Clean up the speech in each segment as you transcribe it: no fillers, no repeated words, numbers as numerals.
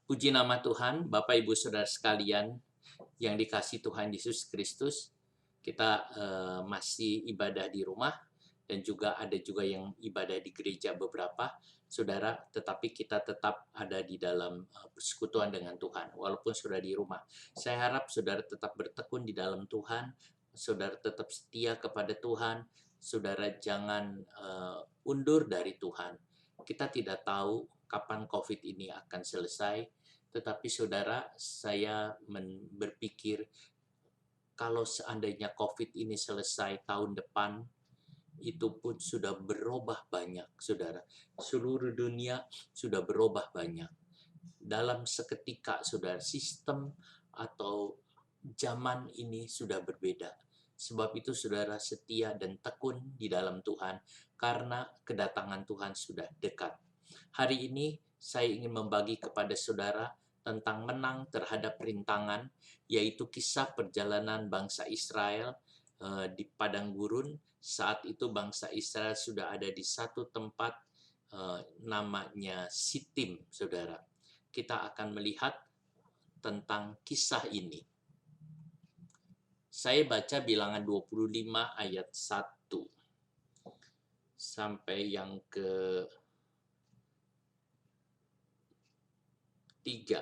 Puji nama Tuhan, Bapak Ibu Saudara sekalian yang dikasihi Tuhan Yesus Kristus. Kita masih ibadah di rumah dan juga ada juga yang ibadah di gereja beberapa saudara, tetapi kita tetap ada di dalam persekutuan dengan Tuhan walaupun sudah di rumah. Saya harap saudara tetap bertekun di dalam Tuhan, saudara tetap setia kepada Tuhan, saudara jangan undur dari Tuhan. Kita tidak tahu kapan COVID ini akan selesai, tetapi saudara, saya berpikir kalau seandainya COVID ini selesai tahun depan, itu pun sudah berubah banyak, saudara. Seluruh dunia sudah berubah banyak. Dalam seketika, saudara, sistem atau zaman ini sudah berbeda. Sebab itu saudara setia dan tekun di dalam Tuhan, karena kedatangan Tuhan sudah dekat. Hari ini saya ingin membagi kepada saudara tentang menang terhadap rintangan, yaitu kisah perjalanan bangsa Israel di padang gurun. Saat itu bangsa Israel sudah ada di satu tempat namanya Sitim, saudara. Kita akan melihat tentang kisah ini. Saya baca Bilangan 25 ayat 1 sampai yang ke 3.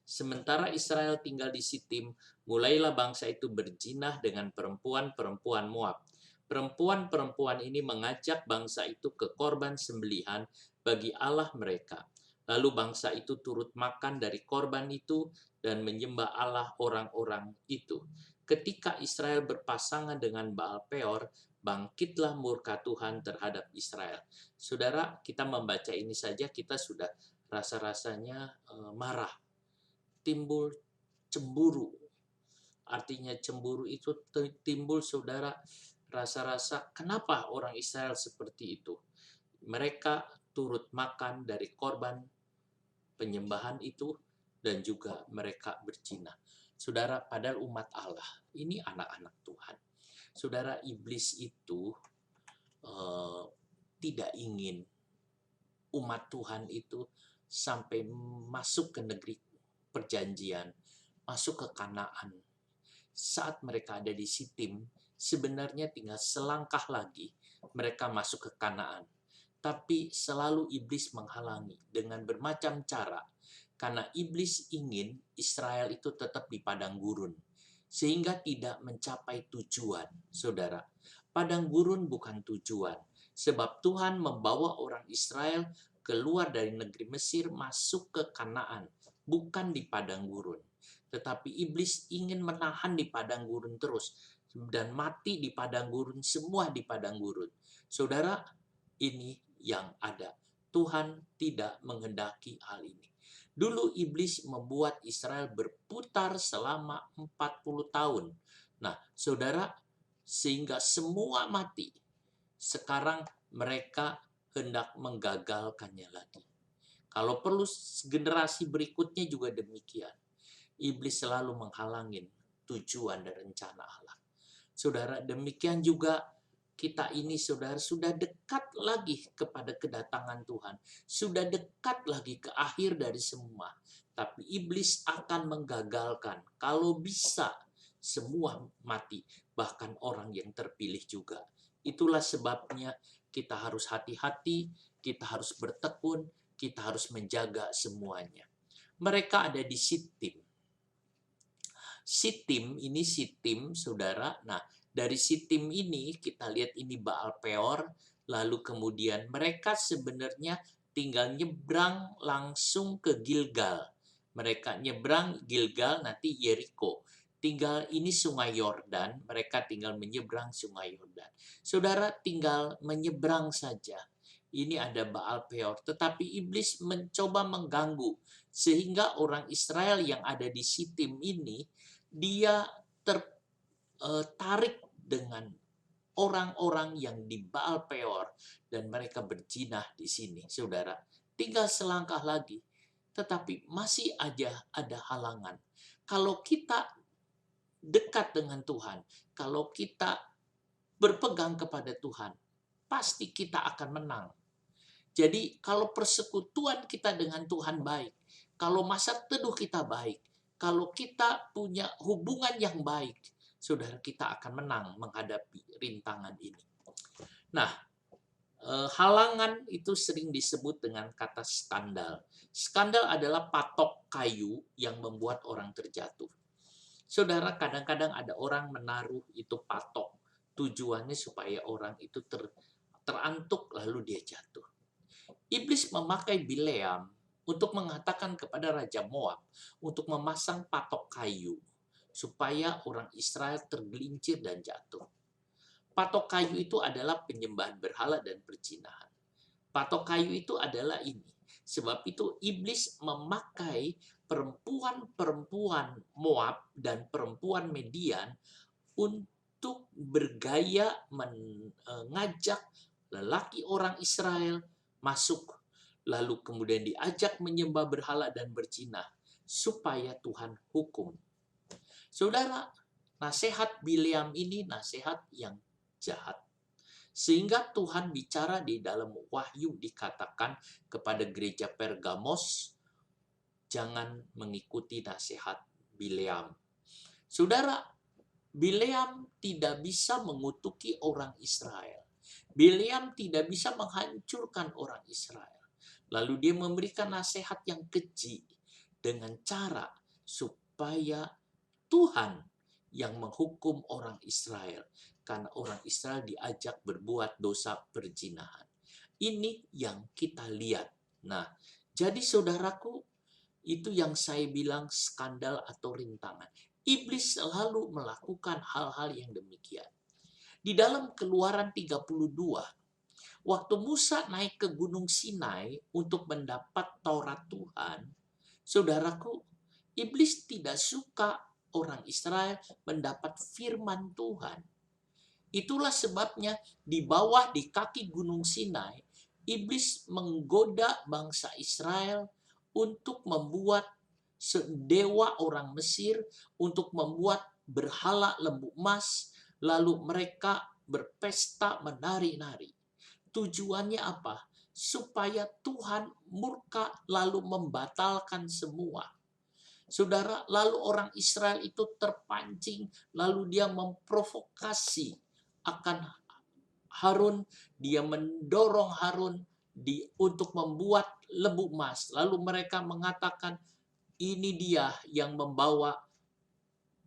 Sementara Israel tinggal di Sitim, mulailah bangsa itu berzinah dengan perempuan-perempuan Moab. Perempuan-perempuan ini mengajak bangsa itu ke korban sembelihan bagi Allah mereka. Lalu bangsa itu turut makan dari korban itu dan menyembah Allah orang-orang itu. Ketika Israel berpasangan dengan Baal Peor, bangkitlah murka Tuhan terhadap Israel. Saudara, kita membaca ini saja kita sudah rasa-rasanya marah, timbul cemburu. Artinya cemburu itu timbul, saudara, rasa-rasa kenapa orang Israel seperti itu. Mereka turut makan dari korban penyembahan itu dan juga mereka berzina. Saudara, padahal umat Allah, ini anak-anak Tuhan. Saudara, iblis itu tidak ingin umat Tuhan itu sampai masuk ke negeri perjanjian, masuk ke Kanaan. Saat mereka ada di Sitim, sebenarnya tinggal selangkah lagi mereka masuk ke Kanaan. Tapi selalu iblis menghalangi dengan bermacam cara. Karena iblis ingin Israel itu tetap di padang gurun. Sehingga tidak mencapai tujuan, saudara. Padang gurun bukan tujuan. Sebab Tuhan membawa orang Israel keluar dari negeri Mesir masuk ke Kanaan, bukan di padang gurun. Tetapi iblis ingin menahan di padang gurun terus, dan mati di padang gurun, semua di padang gurun. Saudara, ini yang ada. Tuhan tidak menghendaki hal ini. Dulu iblis membuat Israel berputar selama 40 tahun. Nah, saudara, sehingga semua mati. Sekarang mereka hendak menggagalkannya lagi. Kalau perlu generasi berikutnya juga demikian. Iblis selalu menghalangin tujuan dan rencana Allah. Saudara, demikian juga kita ini, saudara, sudah dekat lagi kepada kedatangan Tuhan. Sudah dekat lagi ke akhir dari semua. Tapi iblis akan menggagalkan. Kalau bisa semua mati, bahkan orang yang terpilih juga. Itulah sebabnya kita harus hati-hati, kita harus bertekun, kita harus menjaga semuanya. Mereka ada di Sitim. Sitim, saudara. Nah, dari Sitim ini kita lihat ini Baal Peor, lalu kemudian mereka sebenarnya tinggal nyebrang langsung ke Gilgal. Mereka nyebrang Gilgal, nanti Yeriko. Tinggal ini sungai Yordan, mereka tinggal menyeberang sungai Yordan. Saudara tinggal menyeberang saja. Ini ada Baal Peor, tetapi iblis mencoba mengganggu sehingga orang Israel yang ada di Sitim ini dia tertarik dengan orang-orang yang di Baal Peor dan mereka berzinah di sini, saudara. Tinggal selangkah lagi, tetapi masih aja ada halangan. Kalau kita dekat dengan Tuhan, kalau kita berpegang kepada Tuhan, pasti kita akan menang. Jadi kalau persekutuan kita dengan Tuhan baik, kalau masa teduh kita baik, kalau kita punya hubungan yang baik, saudara, kita akan menang menghadapi rintangan ini. Nah, halangan itu sering disebut dengan kata skandal. Skandal adalah patok kayu yang membuat orang terjatuh. Saudara, kadang-kadang ada orang menaruh itu patok. Tujuannya supaya orang itu terantuk lalu dia jatuh. Iblis memakai Bileam untuk mengatakan kepada Raja Moab untuk memasang patok kayu supaya orang Israel tergelincir dan jatuh. Patok kayu itu adalah penyembahan berhala dan perzinahan. Patok kayu itu adalah ini. Sebab itu iblis memakai perempuan-perempuan Moab dan perempuan Median untuk bergaya mengajak lelaki orang Israel masuk, lalu kemudian diajak menyembah berhala dan berzina supaya Tuhan hukum. Saudara, nasihat Bileam ini nasihat yang jahat. Sehingga Tuhan bicara di dalam Wahyu dikatakan kepada gereja Pergamos, jangan mengikuti nasihat Bileam. Saudara, Bileam tidak bisa mengutuki orang Israel. Bileam tidak bisa menghancurkan orang Israel. Lalu dia memberikan nasihat yang keji dengan cara supaya Tuhan yang menghukum orang Israel. Karena orang Israel diajak berbuat dosa perzinahan. Ini yang kita lihat. Nah, jadi saudaraku, itu yang saya bilang skandal atau rintangan. Iblis selalu melakukan hal-hal yang demikian. Di dalam Keluaran 32, waktu Musa naik ke Gunung Sinai untuk mendapat Taurat Tuhan, saudaraku, iblis tidak suka orang Israel mendapat firman Tuhan. Itulah sebabnya di bawah di kaki Gunung Sinai, iblis menggoda bangsa Israel untuk membuat dewa orang Mesir, untuk membuat berhala lembu emas, lalu mereka berpesta menari-nari. Tujuannya apa? Supaya Tuhan murka lalu membatalkan semua. Saudara, lalu orang Israel itu terpancing, lalu dia memprovokasi akan Harun, dia mendorong Harun untuk membuat lembu emas. Lalu mereka mengatakan, ini dia yang membawa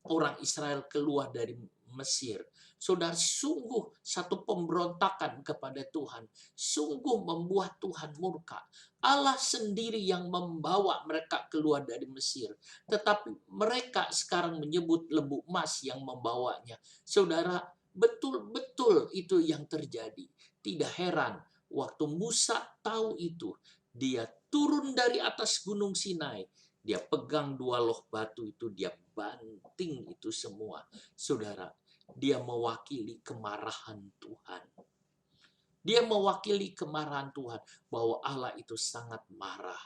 orang Israel keluar dari Mesir. Saudara, sungguh satu pemberontakan kepada Tuhan. Sungguh membuat Tuhan murka. Allah sendiri yang membawa mereka keluar dari Mesir. Tetapi mereka sekarang menyebut lembu emas yang membawanya. Saudara, betul-betul itu yang terjadi. Tidak heran waktu Musa tahu itu, dia turun dari atas Gunung Sinai. Dia pegang dua loh batu itu, dia banting itu semua. Saudara, dia mewakili kemarahan Tuhan. Dia mewakili kemarahan Tuhan, bahwa Allah itu sangat marah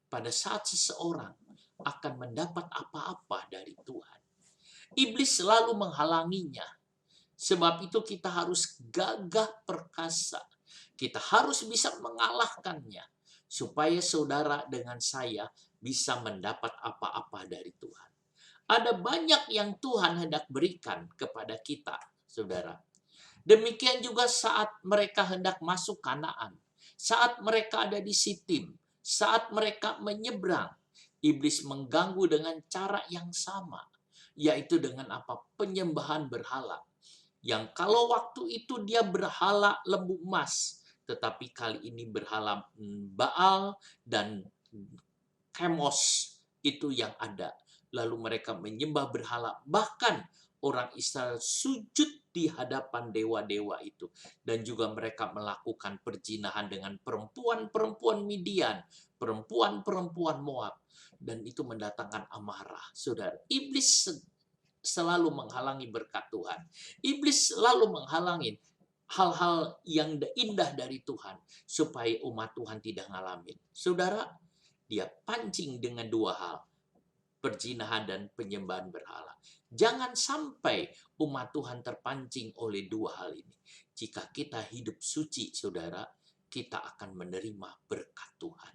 pada saat seseorang akan mendapat apa-apa dari Tuhan. Iblis selalu menghalanginya. Sebab itu kita harus gagah perkasa. Kita harus bisa mengalahkannya. Supaya saudara dengan saya bisa mendapat apa-apa dari Tuhan. Ada banyak yang Tuhan hendak berikan kepada kita, saudara. Demikian juga saat mereka hendak masuk Kanaan. Saat mereka ada di Sitim. Saat mereka menyeberang. Iblis mengganggu dengan cara yang sama. Yaitu dengan apa? Penyembahan berhala. Yang kalau waktu itu dia berhala lembu emas. Tetapi kali ini berhala Baal dan Chemos itu yang ada. Lalu mereka menyembah berhala. Bahkan orang Israel sujud di hadapan dewa-dewa itu. Dan juga mereka melakukan perzinahan dengan perempuan-perempuan Midian. Perempuan-perempuan Moab. Dan itu mendatangkan amarah. Saudara, iblis selalu menghalangi berkat Tuhan. Iblis selalu menghalangi hal-hal yang indah dari Tuhan. Supaya umat Tuhan tidak ngalamin. Saudara, dia pancing dengan dua hal. Perzinahan dan penyembahan berhala. Jangan sampai umat Tuhan terpancing oleh dua hal ini. Jika kita hidup suci, saudara, kita akan menerima berkat Tuhan.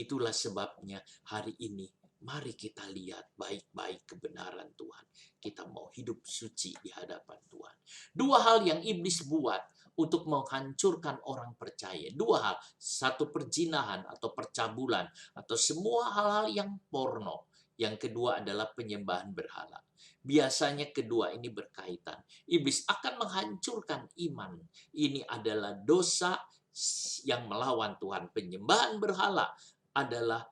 Itulah sebabnya hari ini mari kita lihat baik-baik kebenaran Tuhan. Kita mau hidup suci di hadapan Tuhan. Dua hal yang iblis buat untuk menghancurkan orang percaya. Dua hal. Satu, perzinahan atau percabulan atau semua hal-hal yang porno. Yang kedua adalah penyembahan berhala. Biasanya kedua ini berkaitan. Iblis akan menghancurkan iman. Ini adalah dosa yang melawan Tuhan. Penyembahan berhala adalah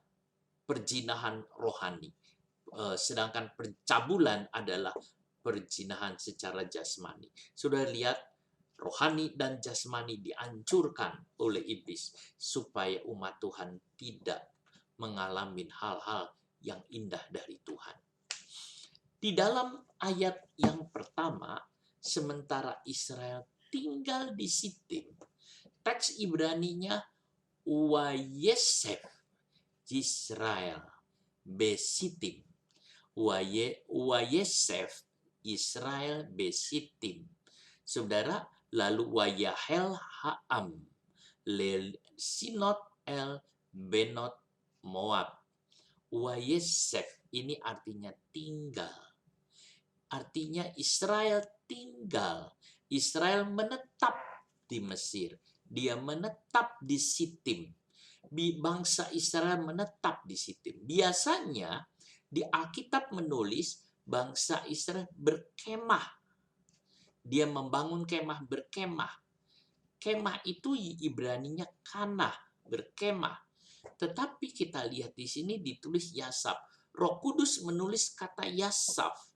perzinahan rohani. Sedangkan percabulan adalah perzinahan secara jasmani. Sudah lihat, rohani dan jasmani dihancurkan oleh iblis supaya umat Tuhan tidak mengalami hal-hal yang indah dari Tuhan. Di dalam ayat yang pertama, sementara Israel tinggal di Sitim, teks Ibraninya Wayesef Israel Besitim. Wayesef Israel Besitim. Saudara, lalu Wayahel Ha'am Sinot El Benot Moab. Wayesef ini artinya tinggal. Artinya Israel tinggal. Israel menetap di Mesir. Dia menetap di Sitim. Bangsa Israel menetap di Sitim. Biasanya di Alkitab menulis bangsa Israel berkemah. Dia membangun kemah, berkemah. Kemah itu Ibraninya kanah, berkemah. Tetapi kita lihat di sini ditulis Yasaf. Roh Kudus menulis kata Yasaf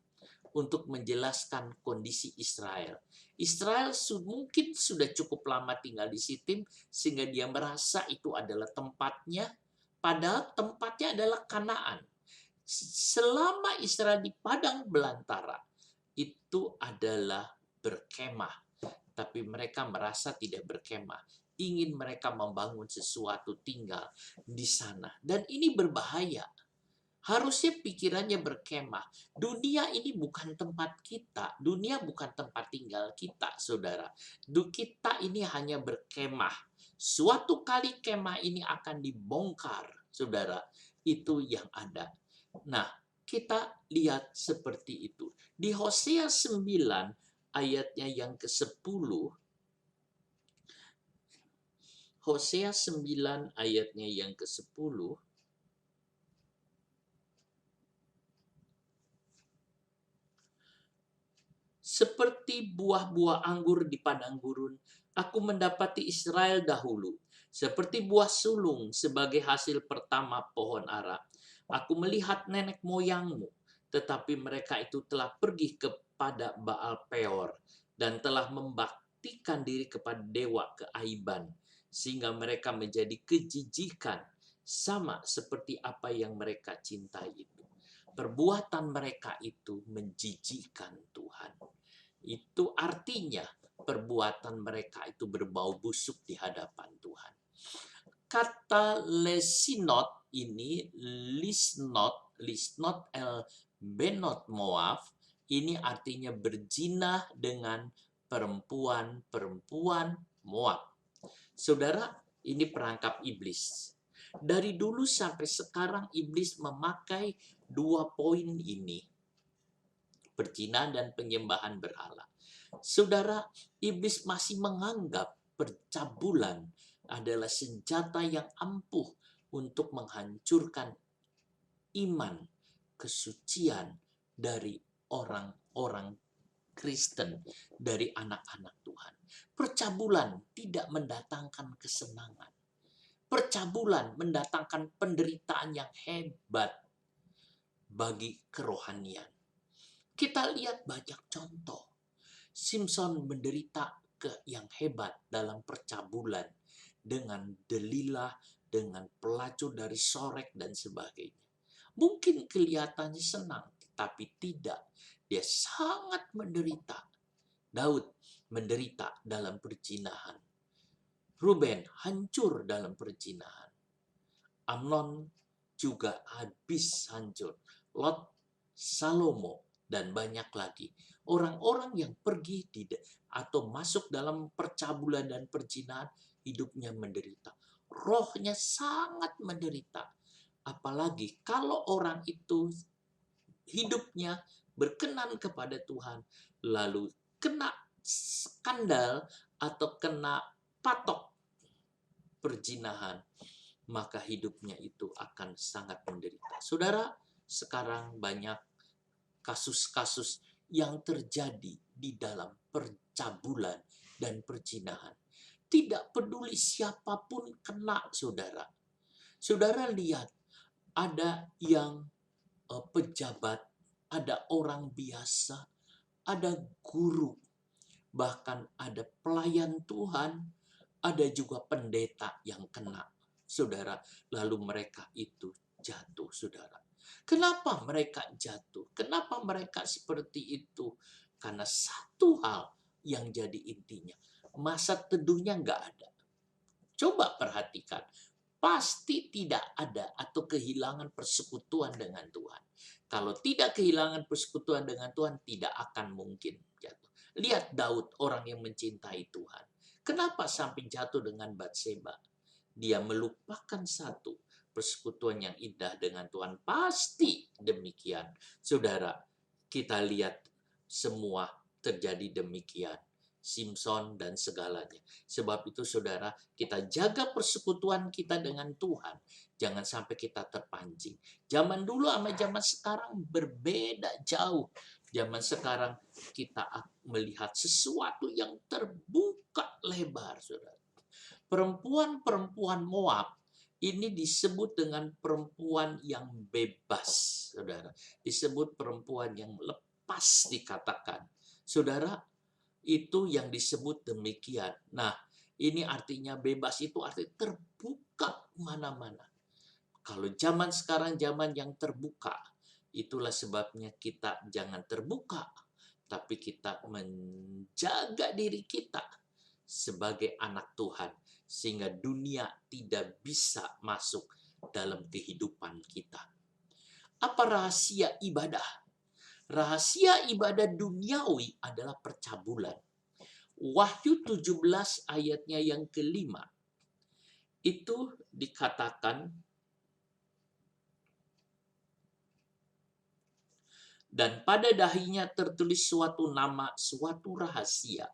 untuk menjelaskan kondisi Israel. Israel mungkin sudah cukup lama tinggal di Sitim sehingga dia merasa itu adalah tempatnya, padahal tempatnya adalah Kanaan. Selama Israel di padang belantara itu adalah berkemah, tapi mereka merasa tidak berkemah. Ingin mereka membangun sesuatu tinggal di sana, dan ini berbahaya. Harusnya pikirannya berkemah. Dunia ini bukan tempat kita. Dunia bukan tempat tinggal kita, saudara. Kita ini hanya berkemah. Suatu kali kemah ini akan dibongkar, saudara. Itu yang ada. Nah, kita lihat seperti itu. Di Hosea 9 ayatnya yang ke-10. Hosea 9 ayatnya yang ke-10. Seperti buah-buah anggur di padang gurun, aku mendapati Israel dahulu. Seperti buah sulung sebagai hasil pertama pohon ara. Aku melihat nenek moyangmu, tetapi mereka itu telah pergi kepada Baal Peor dan telah membaktikan diri kepada dewa keaiban, sehingga mereka menjadi kejijikan sama seperti apa yang mereka cintai itu. Perbuatan mereka itu menjijikkan Tuhan. Itu artinya perbuatan mereka itu berbau busuk di hadapan Tuhan. Kata lesinot ini, lisnot el benot Moab, ini artinya berzina dengan perempuan-perempuan Moab. Saudara, ini perangkap iblis. Dari dulu sampai sekarang iblis memakai dua poin ini, perzinahan dan penyembahan berhala. Saudara, iblis masih menganggap percabulan adalah senjata yang ampuh untuk menghancurkan iman, kesucian dari orang-orang Kristen, dari anak-anak Tuhan. Percabulan tidak mendatangkan kesenangan. Percabulan mendatangkan penderitaan yang hebat bagi kerohanian. Kita lihat banyak contoh. Simpson menderita yang hebat dalam percabulan dengan Delilah, dengan pelacur dari Sorek dan sebagainya. Mungkin kelihatannya senang, tapi tidak. Dia sangat menderita. Daud menderita dalam perzinahan. Ruben hancur dalam perzinahan. Amnon juga habis hancur. Lot, Salomo, dan banyak lagi. Orang-orang yang pergi atau masuk dalam percabulan dan perzinahan, hidupnya menderita. rohnya sangat menderita. Apalagi kalau orang itu hidupnya berkenan kepada Tuhan, lalu kena skandal atau kena patok perzinahan, maka hidupnya itu akan sangat menderita. Saudara, sekarang banyak kasus-kasus yang terjadi di dalam percabulan dan perzinahan. Tidak peduli siapapun kena, saudara. Saudara lihat, ada yang pejabat, ada orang biasa, ada guru, bahkan ada pelayan Tuhan, ada juga pendeta yang kena, saudara. Lalu mereka itu jatuh, saudara. Kenapa mereka jatuh? Kenapa mereka seperti itu? Karena satu hal yang jadi intinya, masa teduhnya nggak ada. Coba perhatikan, pasti tidak ada atau kehilangan persekutuan dengan Tuhan. Kalau tidak kehilangan persekutuan dengan Tuhan, tidak akan mungkin jatuh. Lihat Daud, orang yang mencintai Tuhan. Kenapa sampai jatuh dengan Batseba? Dia melupakan satu, persekutuan yang indah dengan Tuhan. Pasti demikian. Saudara, kita lihat semua terjadi demikian. Simpson dan segalanya. Sebab itu saudara, kita jaga persekutuan kita dengan Tuhan. Jangan sampai kita terpancing. Zaman dulu sama zaman sekarang berbeda jauh. Zaman sekarang kita melihat sesuatu yang terbuka lebar, saudara. Perempuan-perempuan Moab ini disebut dengan perempuan yang bebas, saudara. Disebut perempuan yang lepas dikatakan. Saudara, itu yang disebut demikian. Nah, ini artinya bebas itu artinya terbuka mana-mana. Kalau zaman sekarang zaman yang terbuka, itulah sebabnya kita jangan terbuka, tapi kita menjaga diri kita sebagai anak Tuhan, sehingga dunia tidak bisa masuk dalam kehidupan kita. Apa rahasia ibadah? Rahasia ibadah duniawi adalah percabulan. Wahyu 17 ayatnya yang kelima. Itu dikatakan, dan pada dahinya tertulis suatu nama, suatu rahasia.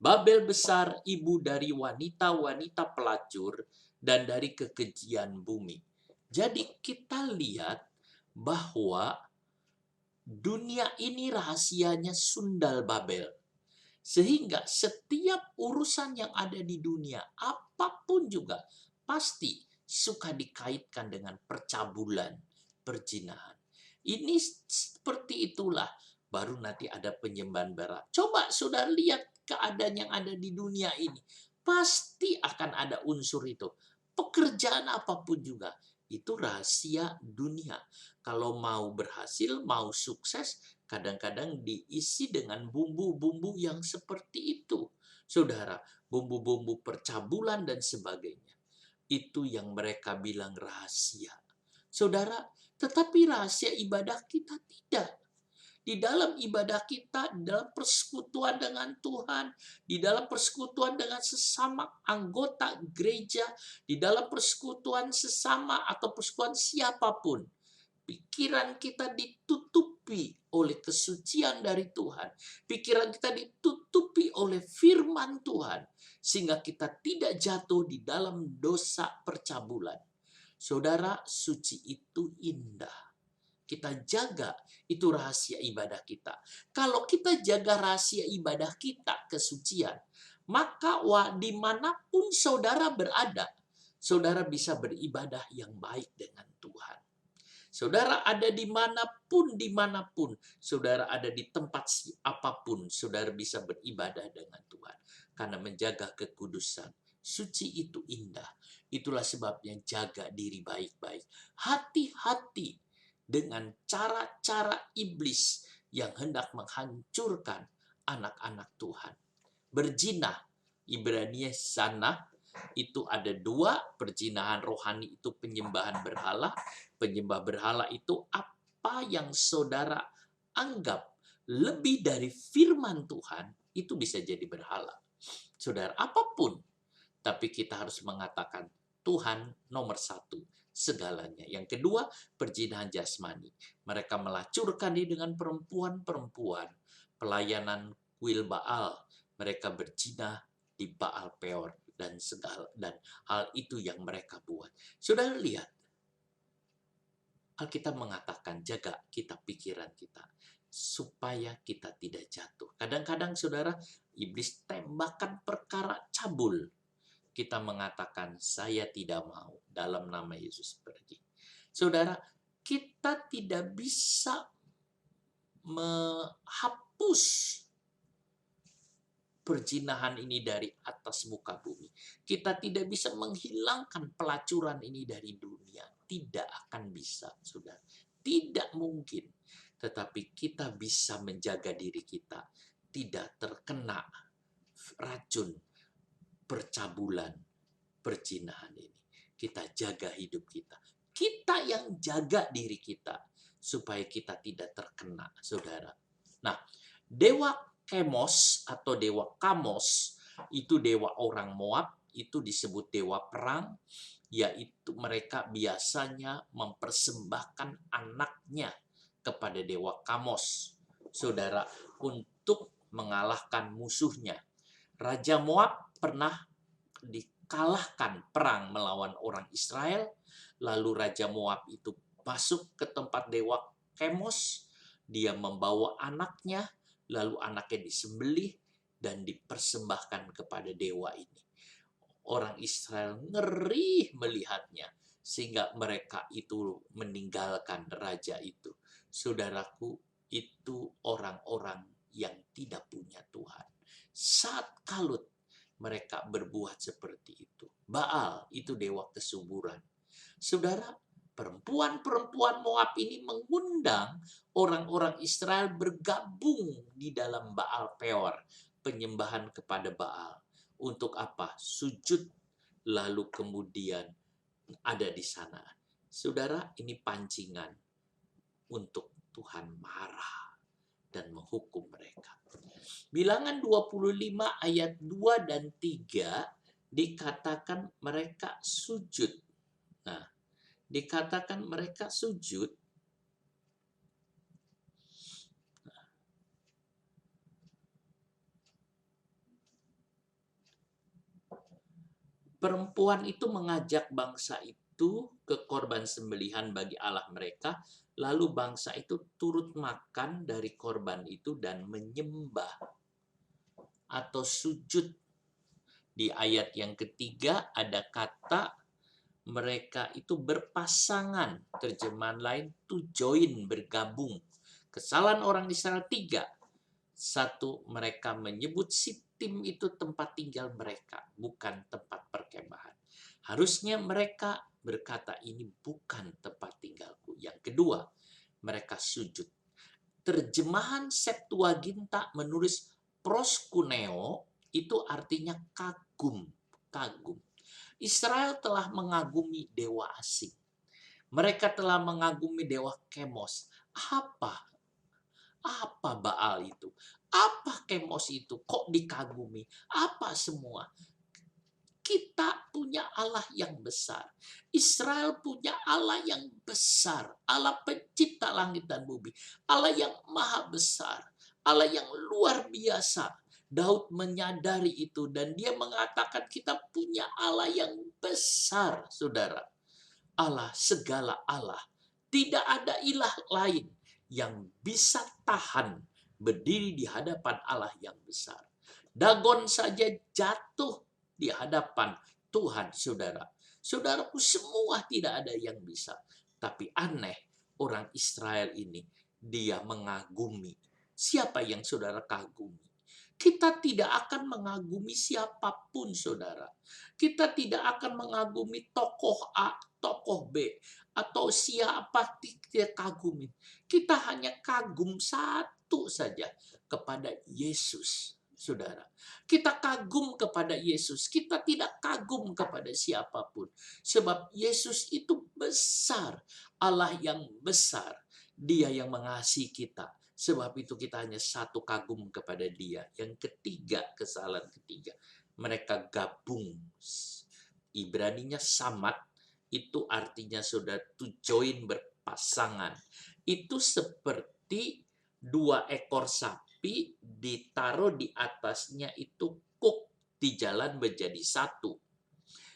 Babel besar, ibu dari wanita-wanita pelacur, dan dari kekejian bumi. Jadi kita lihat bahwa dunia ini rahasianya sundal Babel. Sehingga setiap urusan yang ada di dunia, apapun juga, pasti suka dikaitkan dengan percabulan, perzinahan. Ini seperti itulah, baru nanti ada penyembahan berhala. Coba saudara lihat keadaan yang ada di dunia ini. Pasti akan ada unsur itu. Pekerjaan apapun juga. Itu rahasia dunia. Kalau mau berhasil, mau sukses, kadang-kadang diisi dengan bumbu-bumbu yang seperti itu. Saudara, bumbu-bumbu percabulan dan sebagainya. Itu yang mereka bilang rahasia. Saudara, tetapi rahasia ibadah kita tidak. Di dalam ibadah kita, di dalam persekutuan dengan Tuhan, di dalam persekutuan dengan sesama anggota gereja, di dalam persekutuan sesama atau persekutuan siapapun, pikiran kita ditutupi oleh kesucian dari Tuhan. Pikiran kita ditutupi oleh firman Tuhan, sehingga kita tidak jatuh di dalam dosa percabulan. Saudara, suci itu indah. Kita jaga, itu rahasia ibadah kita. Kalau kita jaga rahasia ibadah kita, kesucian, maka dimanapun saudara berada, saudara bisa beribadah yang baik dengan Tuhan. Saudara ada dimanapun, saudara ada di tempat apapun, saudara bisa beribadah dengan Tuhan. Karena menjaga kekudusan. Suci itu indah. Itulah sebabnya jaga diri baik-baik. Hati-hati dengan cara-cara iblis yang hendak menghancurkan anak-anak Tuhan. Berzina, Ibrani sana, itu ada dua. Perzinahan rohani itu penyembahan berhala. Penyembah berhala itu apa yang saudara anggap lebih dari firman Tuhan, itu bisa jadi berhala. Saudara, apapun. Tapi kita harus mengatakan Tuhan nomor satu segalanya. Yang kedua, perzinahan jasmani. Mereka melacurkan diri dengan perempuan-perempuan. Pelayanan kuil Baal. Mereka berzina di Baal Peor dan segala dan hal itu yang mereka buat. Sudah lihat, Alkitab mengatakan jaga kita pikiran kita supaya kita tidak jatuh. Kadang-kadang saudara, iblis tembakan perkara cabul. Kita mengatakan saya tidak mau, dalam nama Yesus pergi. Saudara, kita tidak bisa menghapus perzinahan ini dari atas muka bumi. Kita tidak bisa menghilangkan pelacuran ini dari dunia. Tidak akan bisa, saudara. Tidak mungkin. Tetapi kita bisa menjaga diri kita tidak terkena racun percabulan, perzinahan ini. Kita jaga hidup kita. Kita yang jaga diri kita supaya kita tidak terkena, saudara. Nah, dewa Kemos atau dewa Kamos itu dewa orang Moab, itu disebut dewa perang, yaitu mereka biasanya mempersembahkan anaknya kepada dewa Kamos, saudara, untuk mengalahkan musuhnya. Raja Moab pernah dikalahkan perang melawan orang Israel, lalu Raja Moab itu masuk ke tempat dewa Kemos, dia membawa anaknya, lalu anaknya disembelih dan dipersembahkan kepada dewa ini. Orang Israel ngeri melihatnya, sehingga mereka itu meninggalkan raja itu. Saudaraku, itu orang-orang yang tidak punya Tuhan. Saat kalut, mereka berbuat seperti itu. Baal itu dewa kesuburan. Saudara, perempuan-perempuan Moab ini mengundang orang-orang Israel bergabung di dalam Baal Peor, penyembahan kepada Baal. Untuk apa? Sujud, lalu kemudian ada di sana. Saudara, ini pancingan untuk Tuhan marah dan menghukum mereka. Bilangan 25 ayat 2 dan 3 dikatakan mereka sujud. Nah, dikatakan mereka sujud. Perempuan itu mengajak bangsa itu ke korban sembelihan bagi Allah mereka, lalu bangsa itu turut makan dari korban itu dan menyembah atau sujud. Di ayat yang ketiga ada kata mereka itu berpasangan, terjemahan lain to join, bergabung. Kesalahan orang Israel 3. Satu, mereka menyebut Sitim itu tempat tinggal mereka, bukan tempat perkemahan. Harusnya mereka berkata ini bukan tempat tinggalku. Yang kedua, mereka sujud. Terjemahan Septuaginta menulis proskuneo, itu artinya kagum, kagum. Israel telah mengagumi dewa asing. Mereka telah mengagumi dewa Kemos. Apa Baal itu? Apa Kemos itu? Kok dikagumi? Apa semua? Kita punya Allah yang besar. Israel punya Allah yang besar. Allah pencipta langit dan bumi. Allah yang maha besar. Allah yang luar biasa. Daud menyadari itu dan dia mengatakan kita punya Allah yang besar, saudara. Allah, segala Allah. Tidak ada ilah lain yang bisa tahan berdiri di hadapan Allah yang besar. Dagon saja jatuh di hadapan Tuhan, saudara. Saudaraku, semua tidak ada yang bisa. Tapi aneh, orang Israel ini, dia mengagumi. Siapa yang saudara kagumi? Kita tidak akan mengagumi siapapun, saudara. Kita tidak akan mengagumi tokoh A, tokoh B, atau siapa kita kagumi. Kita hanya kagum satu saja, kepada Yesus, saudara. Kita kagum kepada Yesus. Kita tidak kagum kepada siapapun. Sebab Yesus itu besar. Allah yang besar. Dia yang mengasihi kita. Sebab itu kita hanya satu kagum kepada dia. Yang ketiga, kesalahan ketiga. Mereka gabung Ibraninya samat, itu artinya saudara to join, berpasangan. Itu seperti dua ekor sapi ditaruh di atasnya itu kuk, di jalan menjadi satu.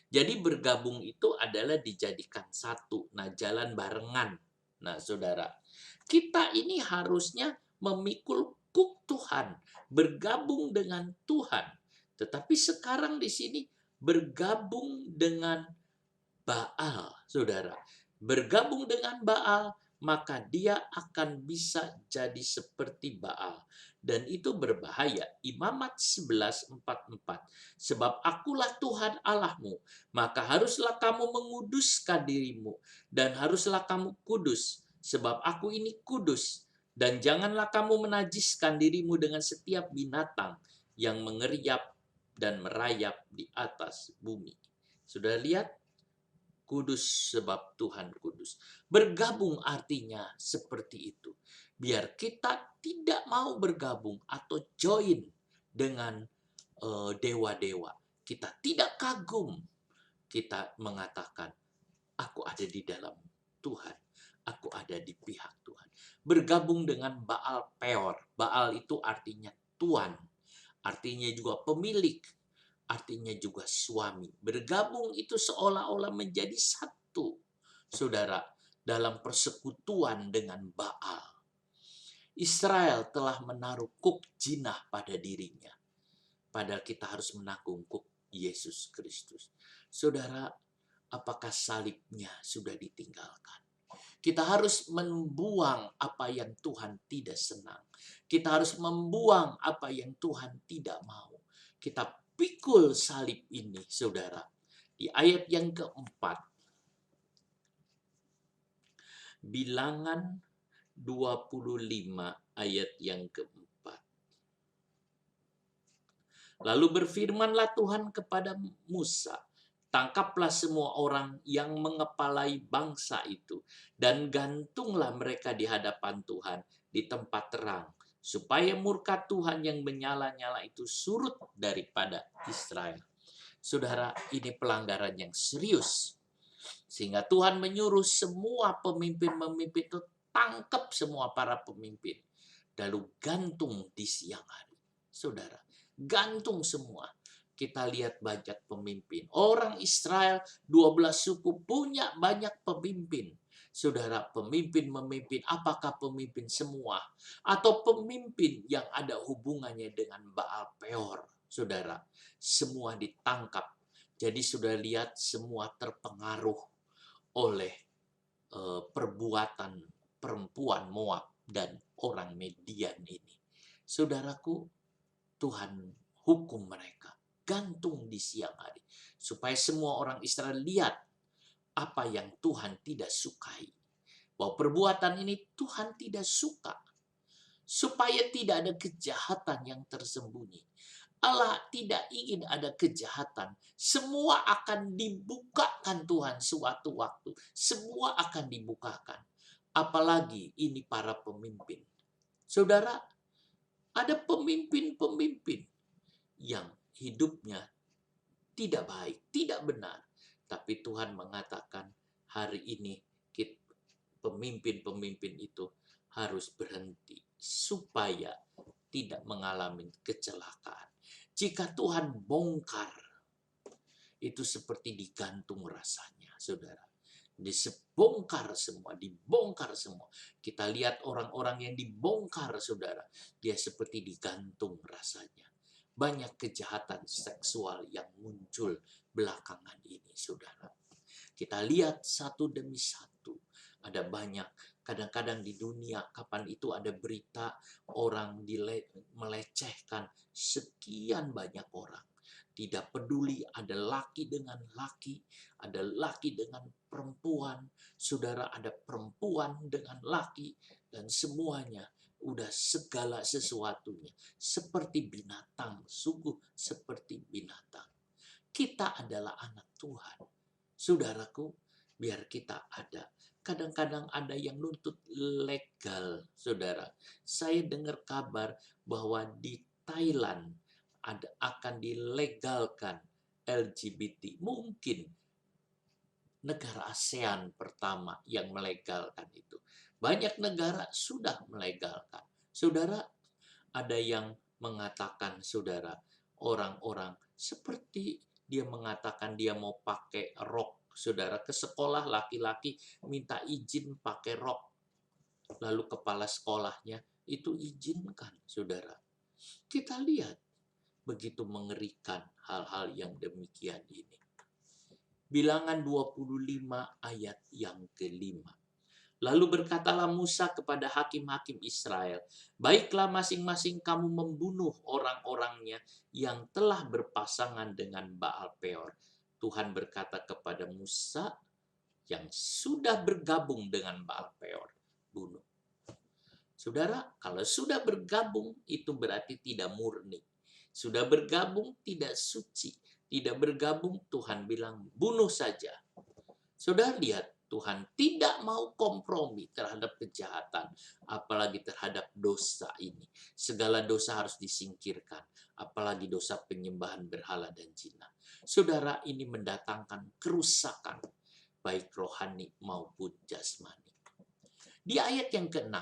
Jadi bergabung itu adalah dijadikan satu. Nah, jalan barengan. Nah, saudara, kita ini harusnya memikul kuk Tuhan, bergabung dengan Tuhan. Tetapi sekarang di sini bergabung dengan Baal, saudara. Bergabung dengan Baal, maka dia akan bisa jadi seperti Baal. Dan itu berbahaya. Imamat 11:44. Sebab akulah Tuhan Allahmu, maka haruslah kamu menguduskan dirimu, dan haruslah kamu kudus, sebab aku ini kudus. Dan janganlah kamu menajiskan dirimu dengan setiap binatang yang mengeriap dan merayap di atas bumi. Sudah lihat? Kudus sebab Tuhan kudus. Bergabung artinya seperti itu. Biar kita tidak mau bergabung atau join dengan dewa-dewa. Kita tidak kagum. Kita mengatakan, aku ada di dalam Tuhan. Aku ada di pihak Tuhan. Bergabung dengan Baal Peor. Baal itu artinya Tuan. Artinya juga pemilik. Artinya juga suami. Bergabung itu seolah-olah menjadi satu, saudara, dalam persekutuan dengan Baal. Israel telah menaruh kuk jinah pada dirinya. Padahal kita harus menanggung kuk Yesus Kristus. Saudara, apakah salibnya sudah ditinggalkan? Kita harus membuang apa yang Tuhan tidak senang. Kita harus membuang apa yang Tuhan tidak mau. Kita pikul salib ini, saudara. Di ayat yang keempat, Bilangan 25 ayat yang keempat. Lalu berfirmanlah Tuhan kepada Musa, tangkaplah semua orang yang mengepalai bangsa itu, dan gantunglah mereka di hadapan Tuhan di tempat terang, supaya murka Tuhan yang menyala-nyala itu surut daripada Israel. Saudara, ini pelanggaran yang serius. Sehingga Tuhan menyuruh semua pemimpin-pemimpin itu tangkap semua para pemimpin. Lalu gantung di siang hari. Saudara, gantung semua. Kita lihat banyak pemimpin. Orang Israel 12 suku punya banyak pemimpin. Saudara, pemimpin-pemimpin, apakah pemimpin semua? Atau pemimpin yang ada hubungannya dengan Baal Peor? Saudara, semua ditangkap. Jadi sudah lihat semua terpengaruh oleh perbuatan perempuan Moab dan orang Median ini. Saudaraku, Tuhan hukum mereka. Gantung di siang hari. Supaya semua orang Israel lihat apa yang Tuhan tidak sukai. Bahwa perbuatan ini Tuhan tidak suka. Supaya tidak ada kejahatan yang tersembunyi. Allah tidak ingin ada kejahatan. Semua akan dibukakan Tuhan suatu waktu. Semua akan dibukakan. Apalagi ini para pemimpin. Saudara, ada pemimpin-pemimpin yang hidupnya tidak baik, tidak benar. Tapi Tuhan mengatakan hari ini pemimpin-pemimpin itu harus berhenti supaya tidak mengalami kecelakaan. Jika Tuhan bongkar, itu seperti digantung rasanya, saudara. Dibongkar semua. Kita lihat orang-orang yang dibongkar, saudara. Dia seperti digantung rasanya. Banyak kejahatan seksual yang muncul belakangan ini, saudara. Kita lihat satu demi satu. Ada banyak. Kadang-kadang di dunia, kapan itu ada berita orang melecehkan sekian banyak orang. Tidak peduli ada laki dengan laki, ada laki dengan perempuan, saudara, ada perempuan dengan laki, dan semuanya udah segala sesuatunya seperti binatang, sungguh seperti binatang. Kita adalah anak Tuhan. Saudaraku, biar kita ada. Kadang-kadang ada yang nuntut legal, saudara. Saya dengar kabar bahwa di Thailand akan dilegalkan LGBT. Mungkin negara ASEAN pertama yang melegalkan itu. Banyak negara sudah melegalkan. Saudara, ada yang mengatakan, saudara, orang-orang seperti dia mengatakan dia mau pakai rok. Saudara, ke sekolah laki-laki minta izin pakai rok. Lalu kepala sekolahnya itu izinkan, saudara. Kita lihat begitu mengerikan hal-hal yang demikian ini. Bilangan 25 ayat yang kelima. Lalu berkatalah Musa kepada hakim-hakim Israel, baiklah masing-masing kamu membunuh orang-orangnya yang telah berpasangan dengan Baal Peor. Tuhan berkata kepada Musa yang sudah bergabung dengan Baal Peor, bunuh. Saudara, kalau sudah bergabung itu berarti tidak murni. Sudah bergabung tidak suci. Tidak bergabung Tuhan bilang bunuh saja. Saudara lihat, Tuhan tidak mau kompromi terhadap kejahatan, apalagi terhadap dosa ini. Segala dosa harus disingkirkan, apalagi dosa penyembahan berhala dan zina. Saudara, ini mendatangkan kerusakan, baik rohani maupun jasmani. Di ayat yang ke-6,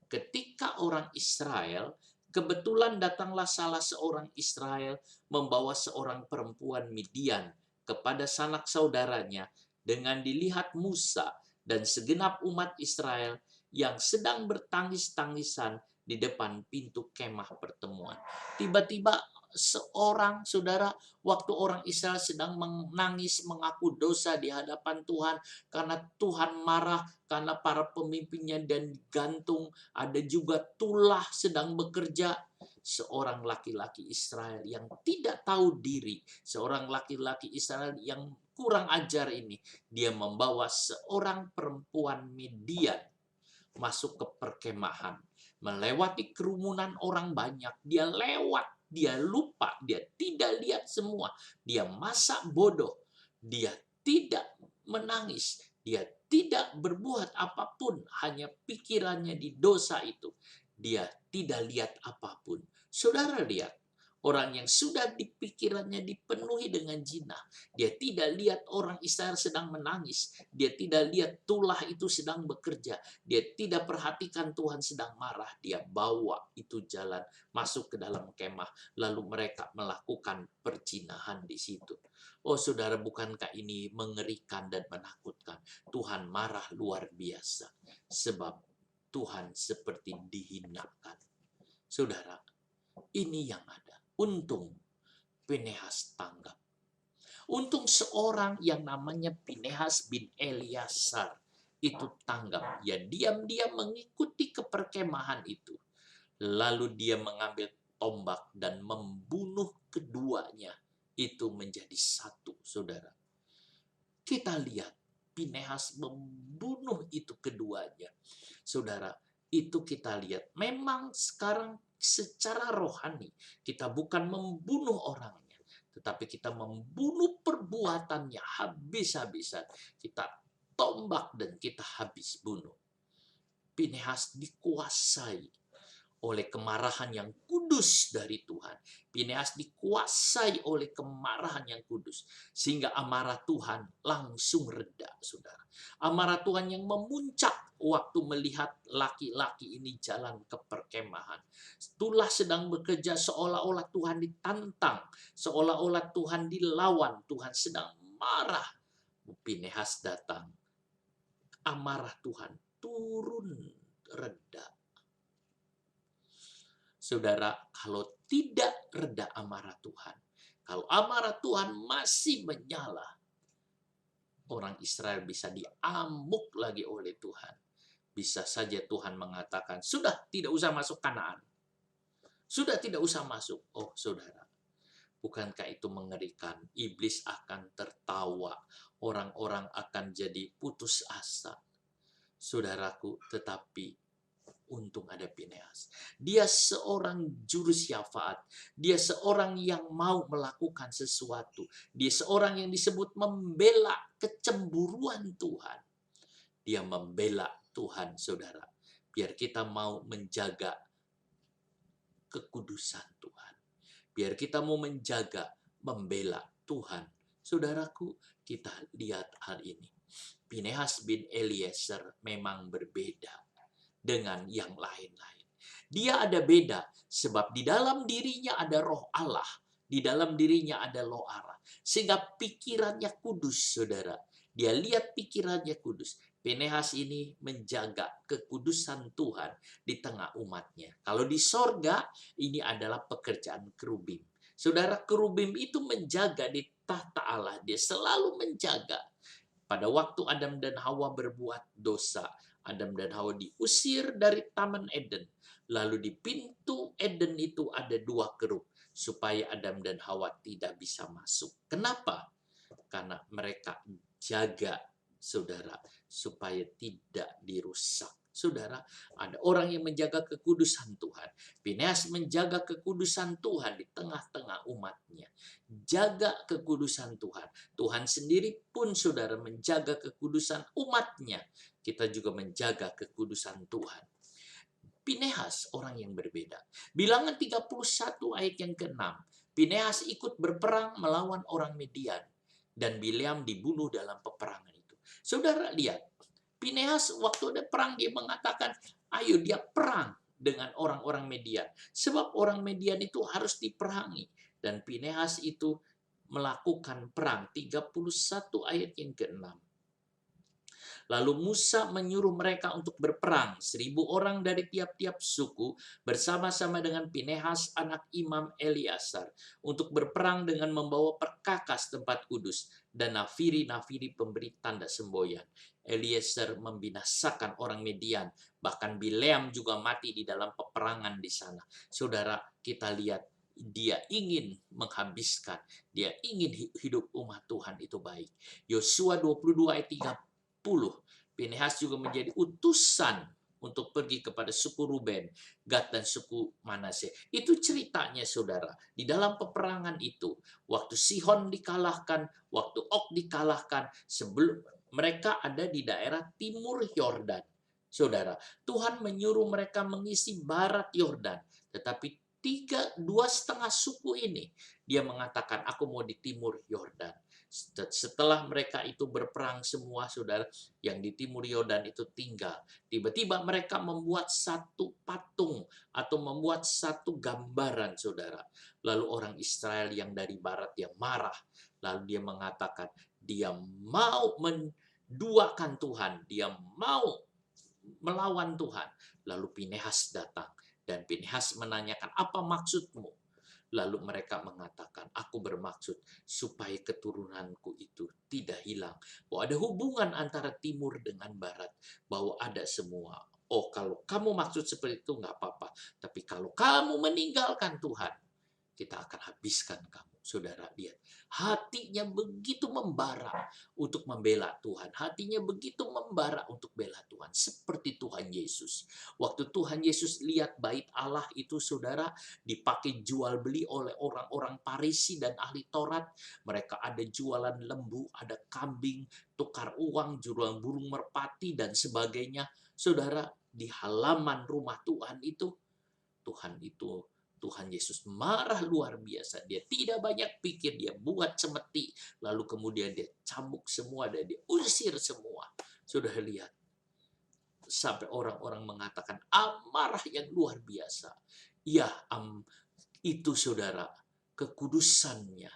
ketika orang Israel, kebetulan datanglah salah seorang Israel membawa seorang perempuan Midian kepada sanak saudaranya, dengan dilihat Musa dan segenap umat Israel yang sedang bertangis-tangisan di depan pintu kemah pertemuan. Tiba-tiba seorang saudara, waktu orang Israel sedang menangis mengaku dosa di hadapan Tuhan karena Tuhan marah, karena para pemimpinnya dan gantung, ada juga tulah sedang bekerja. Seorang laki-laki Israel yang tidak tahu diri, seorang laki-laki Israel yang kurang ajar ini, dia membawa seorang perempuan Midian masuk ke perkemahan, melewati kerumunan orang banyak. Dia lewat, dia lupa, dia tidak lihat semua, dia masak bodoh, dia tidak menangis, dia tidak berbuat apapun, hanya pikirannya di dosa itu. Dia tidak lihat apapun. Saudara lihat, orang yang sudah di pikirannya dipenuhi dengan zina, dia tidak lihat orang Israel sedang menangis, dia tidak lihat tulah itu sedang bekerja, dia tidak perhatikan Tuhan sedang marah, dia bawa itu jalan masuk ke dalam kemah, lalu mereka melakukan perzinahan di situ. Oh saudara, bukankah ini mengerikan dan menakutkan? Tuhan marah luar biasa, sebab Tuhan seperti dihinakan. Saudara, ini yang ada. Untung Pinehas tanggap. Untung seorang yang namanya Pinehas bin Eliasar itu tanggap. Ya diam-diam mengikuti ke perkemahan itu. Lalu dia mengambil tombak dan membunuh keduanya. Itu menjadi satu, saudara. Kita lihat Pinehas membunuh itu keduanya. Saudara, itu kita lihat. Memang sekarang secara rohani kita bukan membunuh orangnya, tetapi kita membunuh perbuatannya habis-habisan. Kita tombak dan kita habis bunuh. Pinehas dikuasai oleh kemarahan yang kudus dari Tuhan. Pinehas dikuasai oleh kemarahan yang kudus, sehingga amarah Tuhan langsung reda, saudara. Amarah Tuhan yang memuncak waktu melihat laki-laki ini jalan ke perkemahan. Tulah sedang bekerja, seolah-olah Tuhan ditantang, seolah-olah Tuhan dilawan, Tuhan sedang marah. Pinehas datang, amarah Tuhan turun reda. Saudara, kalau tidak reda amarah Tuhan, kalau amarah Tuhan masih menyala, orang Israel bisa diamuk lagi oleh Tuhan. Bisa saja Tuhan mengatakan, sudah tidak usah masuk Kanaan. Sudah tidak usah masuk. Oh saudara, bukankah itu mengerikan? Iblis akan tertawa, orang-orang akan jadi putus asa. Saudaraku, tetapi untung ada Pinehas. Dia seorang juru syafaat. Dia seorang yang mau melakukan sesuatu. Dia seorang yang disebut membela kecemburuan Tuhan. Dia membela Tuhan, saudara. Biar kita mau menjaga kekudusan Tuhan. Biar kita mau menjaga, membela Tuhan. Saudaraku, kita lihat hal ini. Pinehas bin Eliezer memang berbeda dengan yang lain-lain. Dia ada beda sebab di dalam dirinya ada roh Allah. Di dalam dirinya ada roh Allah. Sehingga pikirannya kudus, saudara. Dia lihat pikirannya kudus. Pinehas ini menjaga kekudusan Tuhan di tengah umatnya. Kalau di sorga, ini adalah pekerjaan kerubim. Saudara, kerubim itu menjaga di tahta Allah. Dia selalu menjaga. Pada waktu Adam dan Hawa berbuat dosa, Adam dan Hawa diusir dari Taman Eden. Lalu di pintu Eden itu ada 2 kerub, supaya Adam dan Hawa tidak bisa masuk. Kenapa? Karena mereka jaga, saudara, supaya tidak dirusak. Saudara, ada orang yang menjaga kekudusan Tuhan. Pinehas menjaga kekudusan Tuhan di tengah-tengah umatnya. Jaga kekudusan Tuhan. Tuhan sendiri pun, saudara, menjaga kekudusan umatnya. Kita juga menjaga kekudusan Tuhan. Pinehas orang yang berbeda. Bilangan 31 ayat yang ke-6. Pinehas ikut berperang melawan orang Midian. Dan Bileam dibunuh dalam peperangan itu. Saudara lihat, Pinehas waktu ada perang dia mengatakan, ayo dia perang dengan orang-orang Midian. Sebab orang Midian itu harus diperangi. Dan Pinehas itu melakukan perang. 31 ayat yang ke-6. Lalu Musa menyuruh mereka untuk berperang, 1.000 orang dari tiap-tiap suku bersama-sama dengan Pinehas anak Imam Eleazar untuk berperang dengan membawa perkakas tempat kudus dan nafiri-nafiri pemberi tanda semboyan. Eliezer membinasakan orang Midian, bahkan Bileam juga mati di dalam peperangan di sana. Saudara, kita lihat dia ingin menghabiskan, dia ingin hidup umat Tuhan itu baik. Yosua 22 ayat 30, Pinehas juga menjadi utusan untuk pergi kepada suku Ruben, Gad, dan suku Manase. Itu ceritanya, saudara. Di dalam peperangan itu, waktu Sihon dikalahkan, waktu Og dikalahkan, sebelum mereka ada di daerah timur Yordan. Saudara, Tuhan menyuruh mereka mengisi barat Yordan. Tetapi 2,5 suku ini, dia mengatakan, aku mau di timur Yordan. Setelah mereka itu berperang semua, saudara, yang di timur Yordan itu tinggal. Tiba-tiba mereka membuat satu patung atau membuat satu gambaran, saudara. Lalu orang Israel yang dari barat yang marah. Lalu dia mengatakan dia mau menduakan Tuhan. Dia mau melawan Tuhan. Lalu Pinehas datang. Dan Pinehas menanyakan, apa maksudmu? Lalu mereka mengatakan, aku bermaksud supaya keturunanku itu tidak hilang. Bahwa ada hubungan antara timur dengan barat. Bahwa ada semua. Oh, kalau kamu maksud seperti itu nggak apa-apa. Tapi kalau kamu meninggalkan Tuhan, kita akan habiskan kamu. Saudara, lihat. Hatinya begitu membara untuk membela Tuhan. Hatinya begitu membara untuk bela Tuhan. Seperti Tuhan Yesus. Waktu Tuhan Yesus lihat bait Allah itu, saudara, dipakai jual beli oleh orang-orang Farisi dan ahli Taurat. Mereka ada jualan lembu, ada kambing, tukar uang, jualan burung merpati, dan sebagainya. Saudara, di halaman rumah Tuhan itu, Tuhan Yesus marah luar biasa. Dia tidak banyak pikir, dia buat cemeti, lalu kemudian dia cambuk semua dan dia usir semua. Sudah lihat, sampai orang-orang mengatakan amarah yang luar biasa. Ya, itu saudara, kekudusannya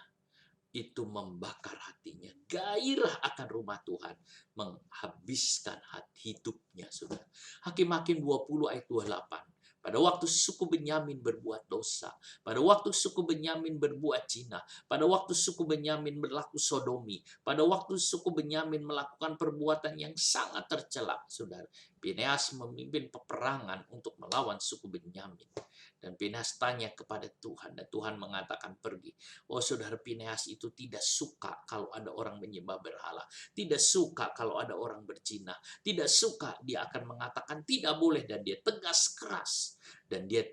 itu membakar hatinya. Gairah akan rumah Tuhan menghabiskan hidupnya, saudara. Hakim-Hakim 20 ayat 28. Pada waktu suku Benyamin berbuat dosa, pada waktu suku Benyamin berbuat zina, pada waktu suku Benyamin berlaku sodomi, pada waktu suku Benyamin melakukan perbuatan yang sangat tercela, saudara, Pinehas memimpin peperangan untuk melawan suku Benyamin. Dan Pinehas tanya kepada Tuhan, dan Tuhan mengatakan pergi. Oh, saudara, Pinehas itu tidak suka kalau ada orang menyembah berhala, tidak suka kalau ada orang berzina, tidak suka, dia akan mengatakan tidak boleh, dan dia tegas keras. Dan dia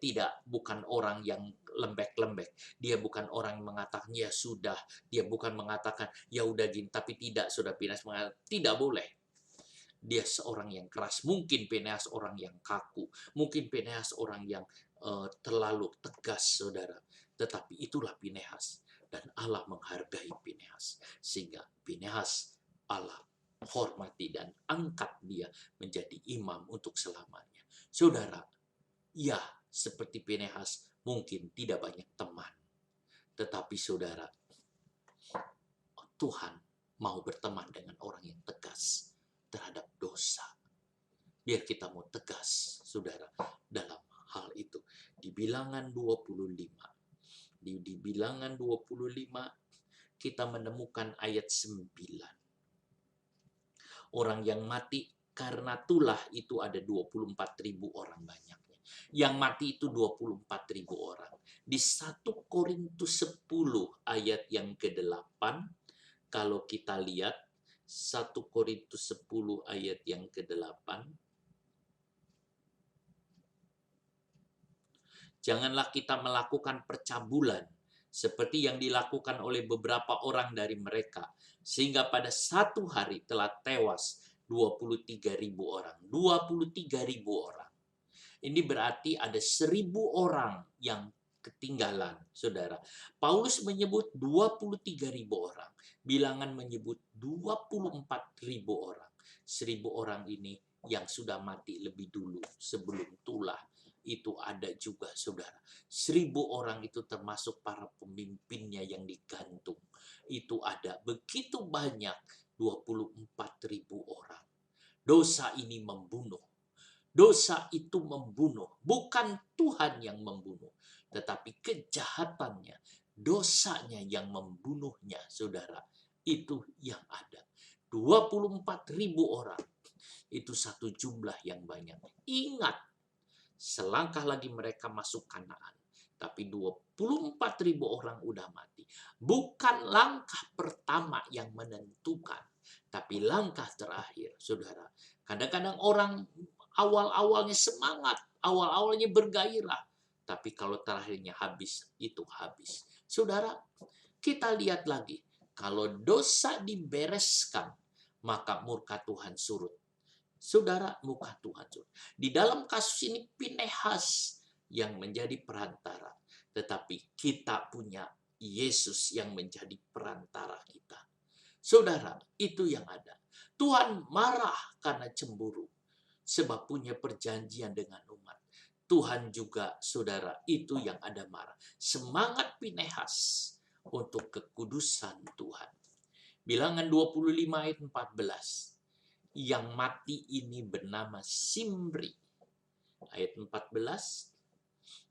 bukan orang yang lembek-lembek. Dia bukan orang yang mengatakan ya sudah, dia bukan mengatakan ya udah gini, tapi tidak, saudara. Pinehas mengatakan tidak boleh. Dia seorang yang keras. Mungkin Pinehas orang yang kaku, mungkin Pinehas orang yang terlalu tegas, saudara. Tetapi itulah Pinehas. Dan Allah menghargai Pinehas. Sehingga Pinehas Allah hormati dan angkat dia menjadi imam untuk selamanya. Saudara, ya seperti Pinehas mungkin tidak banyak teman. Tetapi saudara, Tuhan mau berteman dengan orang yang tegas terhadap dosa. Biar kita mau tegas, saudara, dalam hal itu. Di Bilangan 25. Di Bilangan 25, kita menemukan ayat 9. Orang yang mati karena tulah itu ada 24.000 orang banyaknya. Yang mati itu 24.000 orang. Di 1 Korintus 10 ayat yang ke-8, kalau kita lihat 1 Korintus 10 ayat yang ke-8, janganlah kita melakukan percabulan seperti yang dilakukan oleh beberapa orang dari mereka, sehingga pada satu hari telah tewas 23.000 orang. 23.000 orang. Ini berarti ada 1.000 orang yang ketinggalan, saudara. Paulus menyebut 23.000 orang. Bilangan menyebut 24.000 orang. 1.000 orang ini yang sudah mati lebih dulu sebelum tulah itu ada juga, saudara. 1.000 orang itu termasuk para pemimpinnya yang digantung. Itu ada begitu banyak, 24.000 orang. Dosa ini membunuh. Dosa itu membunuh. Bukan Tuhan yang membunuh, tetapi kejahatannya, dosanya yang membunuhnya, saudara. Itu yang ada. 24.000 orang. Itu satu jumlah yang banyak. Ingat, selangkah lagi mereka masuk Kanaan. Tapi 24.000 orang udah mati. Bukan langkah pertama yang menentukan, tapi langkah terakhir, saudara. Kadang-kadang orang awal-awalnya semangat, awal-awalnya bergairah. Tapi kalau terakhirnya habis, itu habis. Saudara, kita lihat lagi. Kalau dosa dibereskan, maka murka Tuhan surut. Saudara, murka Tuhan surut. Di dalam kasus ini Pinehas yang menjadi perantara. Tetapi kita punya Yesus yang menjadi perantara kita. Saudara, itu yang ada. Tuhan marah karena cemburu. Sebab punya perjanjian dengan umat. Tuhan juga, saudara, itu yang ada marah. Semangat Pinehas untuk kekudusan Tuhan. Bilangan 25 ayat 14. Yang mati ini bernama Simri. Ayat 14.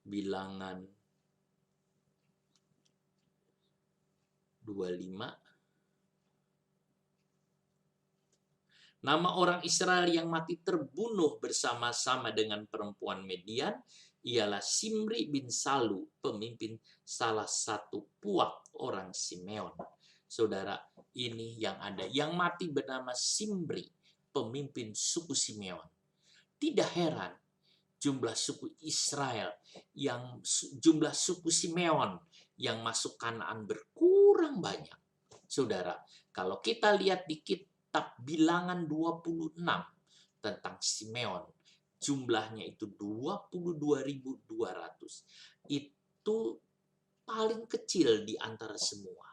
Bilangan 25. Nama orang Israel yang mati terbunuh bersama-sama dengan perempuan Median ialah Simri bin Salu, pemimpin salah satu puak orang Simeon. Saudara, ini yang ada. Yang mati bernama Simri, pemimpin suku Simeon. Tidak heran jumlah suku Israel, jumlah suku Simeon yang masuk Kanaan berkurang banyak. Saudara, kalau kita lihat di kitab Bilangan 26 tentang Simeon, jumlahnya itu 22.200. Itu paling kecil di antara semua.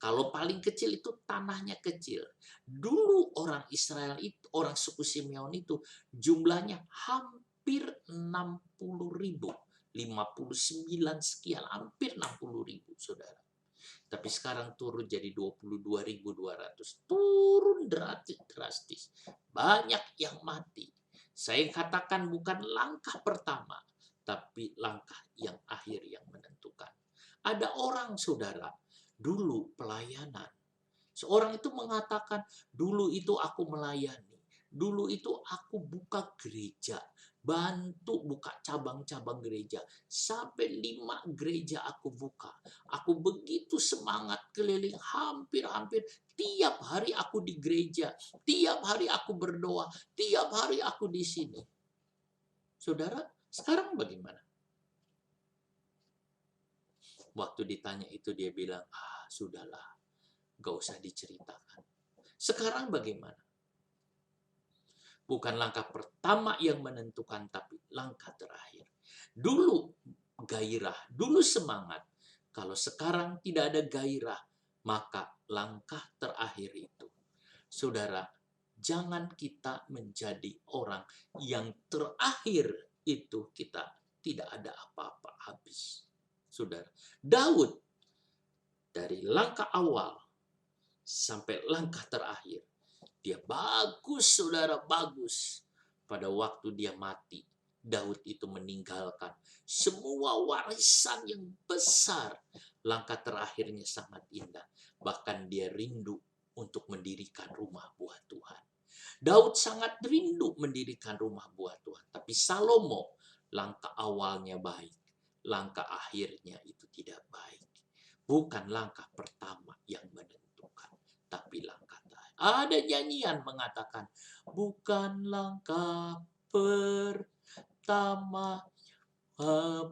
Kalau paling kecil itu tanahnya kecil. Dulu orang Israel itu, orang suku Simeon itu jumlahnya hampir 60.000. 59 sekian, hampir 60.000, saudara. Tapi sekarang turun jadi 22.200. Turun drastis. Banyak yang mati. Saya katakan bukan langkah pertama, tapi langkah yang akhir yang menentukan. Ada orang, saudara, dulu pelayanan. Seorang itu mengatakan, dulu itu aku melayani. Dulu itu aku buka gereja. Bantu buka cabang-cabang gereja. Sampai 5 gereja aku buka. Aku begitu semangat keliling hampir-hampir. Tiap hari aku di gereja. Tiap hari aku berdoa. Tiap hari aku di sini. Saudara, sekarang bagaimana? Waktu ditanya itu dia bilang, sudahlah. Gak usah diceritakan. Sekarang bagaimana? Bukan langkah pertama yang menentukan, tapi langkah terakhir. Dulu gairah, dulu semangat. Kalau sekarang tidak ada gairah, maka langkah terakhir itu, saudara, jangan kita menjadi orang yang terakhir itu kita tidak ada apa-apa habis. Saudara, Daud dari langkah awal sampai langkah terakhir, dia bagus, saudara, bagus. Pada waktu dia mati, Daud itu meninggalkan semua warisan yang besar. Langkah terakhirnya sangat indah. Bahkan dia rindu untuk mendirikan rumah buat Tuhan. Daud sangat rindu mendirikan rumah buat Tuhan. Tapi Salomo, langkah awalnya baik. Langkah akhirnya itu tidak baik. Bukan langkah pertama yang menentukan, tapi langkah terakhir. Ada nyanyian mengatakan, bukan langkah pertama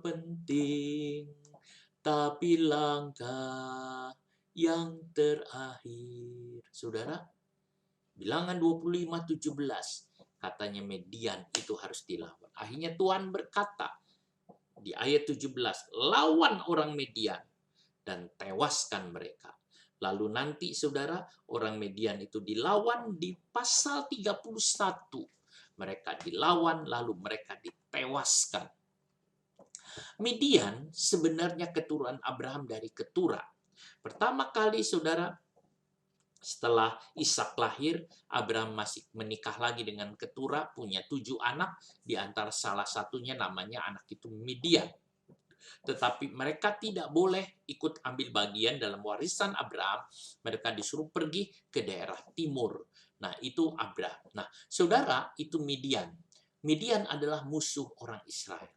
penting, tapi langkah yang terakhir. Saudara, Bilangan 25:17 katanya Median itu harus dilawan. Akhirnya Tuhan berkata di ayat 17, lawan orang Median dan tewaskan mereka. Lalu nanti saudara, orang Median itu dilawan di pasal 31. Mereka dilawan lalu mereka ditewaskan. Median sebenarnya keturunan Abraham dari Ketura. Pertama kali saudara, setelah Ishak lahir, Abraham masih menikah lagi dengan Ketura, punya 7 anak, di antara salah satunya namanya anak itu Midian. Tetapi mereka tidak boleh ikut ambil bagian dalam warisan Abraham. Mereka disuruh pergi ke daerah timur. Nah, itu Abraham. Nah, saudara, itu Midian. Midian adalah musuh orang Israel.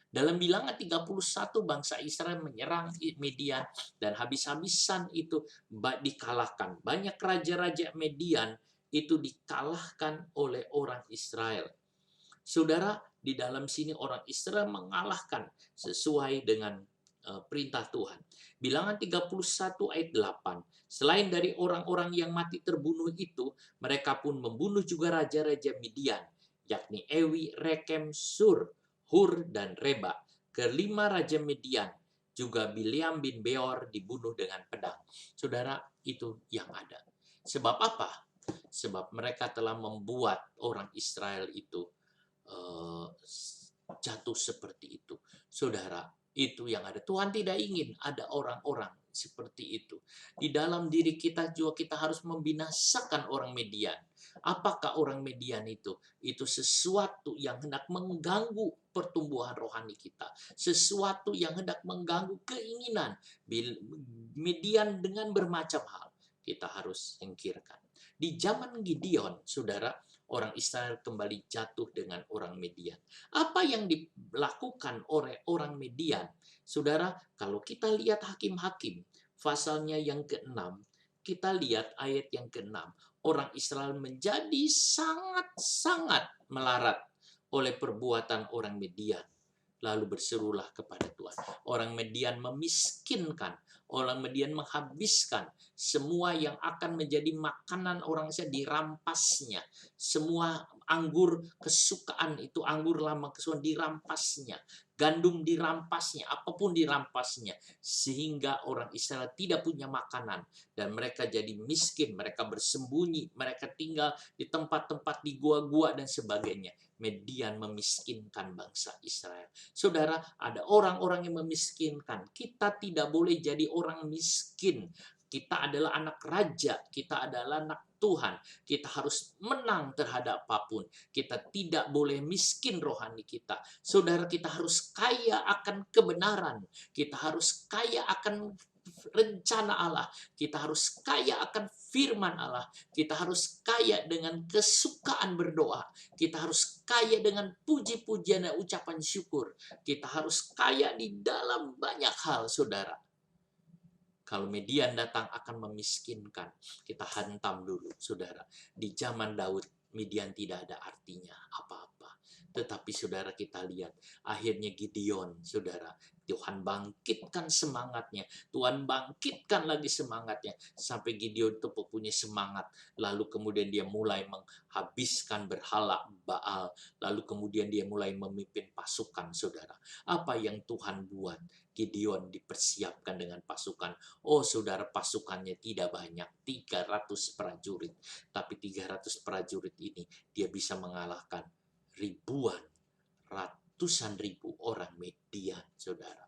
Dalam Bilangan 31 bangsa Israel menyerang Midian dan habis-habisan itu dikalahkan. Banyak raja-raja Midian itu dikalahkan oleh orang Israel. Saudara, di dalam sini orang Israel mengalahkan sesuai dengan perintah Tuhan. Bilangan 31 ayat 8. Selain dari orang-orang yang mati terbunuh itu, mereka pun membunuh juga raja-raja Midian, yakni Ewi, Rekem, Sur, Hur, dan Reba. Kelima raja Midian, juga Bileam bin Beor dibunuh dengan pedang. Saudara, itu yang ada. Sebab apa? Sebab mereka telah membuat orang Israel itu jatuh seperti itu. Saudara, itu yang ada. Tuhan tidak ingin ada orang-orang seperti itu. Di dalam diri kita juga kita harus membinasakan orang Midian. Apakah orang Midian itu? Itu sesuatu yang hendak mengganggu pertumbuhan rohani kita. Sesuatu yang hendak mengganggu keinginan. Midian dengan bermacam hal. Kita harus singkirkan. Di zaman Gideon, saudara, orang Israel kembali jatuh dengan orang Midian. Apa yang dilakukan oleh orang Midian? Saudara, kalau kita lihat Hakim-Hakim, pasalnya yang ke-6, kita lihat ayat yang ke-6. Orang Israel menjadi sangat-sangat melarat oleh perbuatan orang Midian. Lalu berserulah kepada Tuhan. Orang Midian memiskinkan, orang Midian menghabiskan semua yang akan menjadi makanan orang Israel, dirampasnya. Semua anggur kesukaan itu, anggur lama kesukaan dirampasnya. Gandum dirampasnya, apapun dirampasnya. Sehingga orang Israel tidak punya makanan. Dan mereka jadi miskin, mereka bersembunyi, mereka tinggal di tempat-tempat di gua-gua dan sebagainya. Midian memiskinkan bangsa Israel. Saudara, ada orang-orang yang memiskinkan. Kita tidak boleh jadi orang miskin. Kita adalah anak raja, kita adalah anak Tuhan. Kita harus menang terhadap apapun. Kita tidak boleh miskin rohani kita. Saudara, kita harus kaya akan kebenaran. Kita harus kaya akan rencana Allah. Kita harus kaya akan firman Allah. Kita harus kaya dengan kesukaan berdoa. Kita harus kaya dengan puji-pujian dan ucapan syukur. Kita harus kaya di dalam banyak hal, saudara. Kalau Midian datang akan memiskinkan, kita hantam dulu, saudara. Di zaman Daud, Midian tidak ada artinya apa-apa. Tetapi saudara, kita lihat akhirnya Gideon, saudara, Tuhan bangkitkan semangatnya. Tuhan bangkitkan lagi semangatnya. Sampai Gideon itu punya semangat. Lalu kemudian dia mulai menghabiskan berhala Baal. Lalu kemudian dia mulai memimpin pasukan, saudara. Apa yang Tuhan buat? Gideon dipersiapkan dengan pasukan. Oh saudara, pasukannya tidak banyak. 300 prajurit. Tapi 300 prajurit ini dia bisa mengalahkan ribuan, ratusan ribu orang Median, saudara.